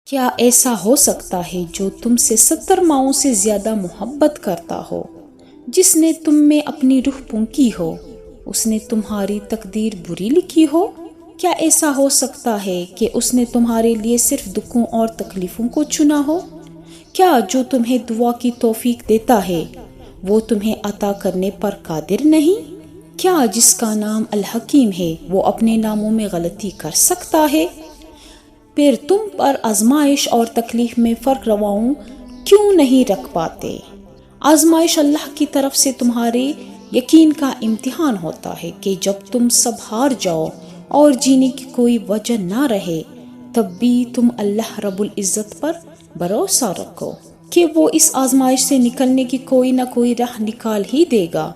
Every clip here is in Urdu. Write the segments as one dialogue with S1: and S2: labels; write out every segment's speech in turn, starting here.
S1: کیا ایسا ہو سکتا ہے جو تم سے 70 ماؤں سے زیادہ محبت کرتا ہو، جس نے تم میں اپنی روح پھونکی ہو، اس نے تمہاری تقدیر بری لکھی ہو؟ کیا ایسا ہو سکتا ہے کہ اس نے تمہارے لیے صرف دکھوں اور تکلیفوں کو چنا ہو؟ کیا جو تمہیں دعا کی توفیق دیتا ہے وہ تمہیں عطا کرنے پر قادر نہیں؟ کیا جس کا نام الحکیم ہے وہ اپنے ناموں میں غلطی کر سکتا ہے؟ پھر تم پر آزمائش اور تکلیف میں فرق رواؤں کیوں نہیں رکھ پاتے؟ آزمائش اللہ کی طرف سے تمہارے یقین کا امتحان ہوتا ہے کہ جب تم سب ہار جاؤ اور جینے کی کوئی وجہ نہ رہے تب بھی تم اللہ رب العزت پر بھروسہ رکھو کہ وہ اس آزمائش سے نکلنے کی کوئی نہ کوئی راہ نکال ہی دے گا۔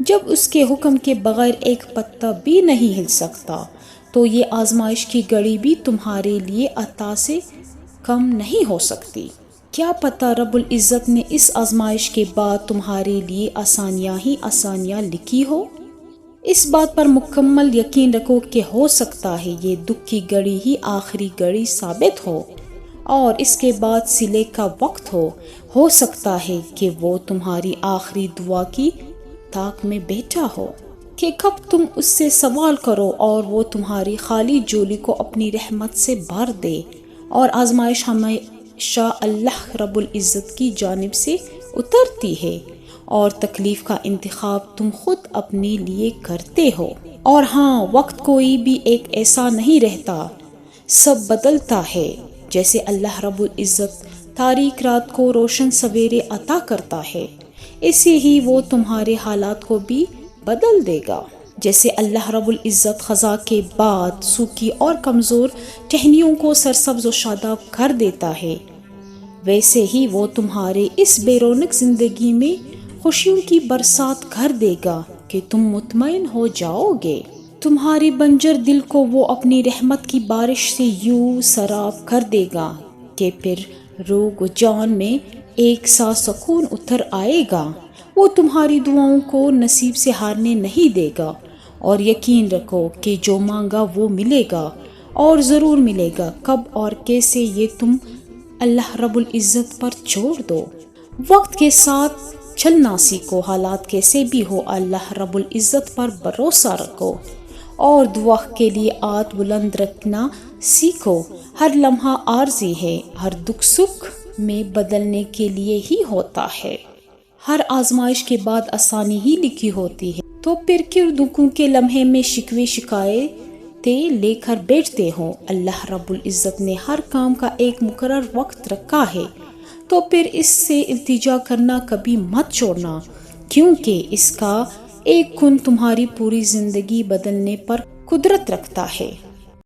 S1: جب اس کے حکم کے بغیر ایک پتا بھی نہیں ہل سکتا تو یہ آزمائش کی گھڑی بھی تمہارے لیے عطا سے کم نہیں ہو سکتی۔ کیا پتہ رب العزت نے اس آزمائش کے بعد تمہارے لیے آسانیاں ہی آسانیاں لکھی ہو؟ اس بات پر مکمل یقین رکھو کہ ہو سکتا ہے یہ دکھ کی گھڑی ہی آخری گھڑی ثابت ہو اور اس کے بعد صلح کا وقت ہو سکتا ہے کہ وہ تمہاری آخری دعا کی طاق میں بیٹھا ہو کہ کب تم اس سے سوال کرو اور وہ تمہاری خالی جولی کو اپنی رحمت سے بھر دے۔ اور آزمائش ہمیشہ اللہ رب العزت کی جانب سے اترتی ہے اور تکلیف کا انتخاب تم خود اپنے لیے کرتے ہو۔ اور ہاں، وقت کوئی بھی ایک ایسا نہیں رہتا، سب بدلتا ہے۔ جیسے اللہ رب العزت تاریک رات کو روشن سویرے عطا کرتا ہے، ایسے ہی وہ تمہارے حالات کو بھی بدل دے گا۔ جیسے اللہ رب العزت خزاں کے بعد سوکھی اور کمزور ٹہنیوں کو سرسبز و شاداب کر دیتا ہے، ویسے ہی وہ تمہارے اس بے رونق زندگی میں خوشیوں کی برسات کر دے گا کہ تم مطمئن ہو جاؤ گے۔ تمہاری بنجر دل کو وہ اپنی رحمت کی بارش سے یوں سراب کر دے گا کہ پھر روح و جان میں ایک سا سکون اتر آئے گا۔ وہ تمہاری دعاؤں کو نصیب سے ہارنے نہیں دے گا، اور یقین رکھو کہ جو مانگا وہ ملے گا، اور ضرور ملے گا۔ کب اور کیسے یہ تم اللہ رب العزت پر چھوڑ دو۔ وقت کے ساتھ چلنا سیکھو، حالات کیسے بھی ہو اللہ رب العزت پر بھروسہ رکھو، اور دعا کے لیے ہاتھ بلند رکھنا سیکھو۔ ہر لمحہ عارضی ہے، ہر دکھ سکھ میں بدلنے کے لیے ہی ہوتا ہے۔ ہر آزمائش کے بعد آسانی ہی لکھی ہوتی ہے، تو پھر کیوں دکھوں کے لمحے میں شکوے شکایتیں لے کر بیٹھتے ہو؟ اللہ رب العزت نے ہر کام کا ایک مقرر وقت رکھا ہے، تو پھر اس سے التجا کرنا کبھی مت چھوڑنا، کیونکہ اس کا ایک کن تمہاری پوری زندگی بدلنے پر قدرت رکھتا ہے۔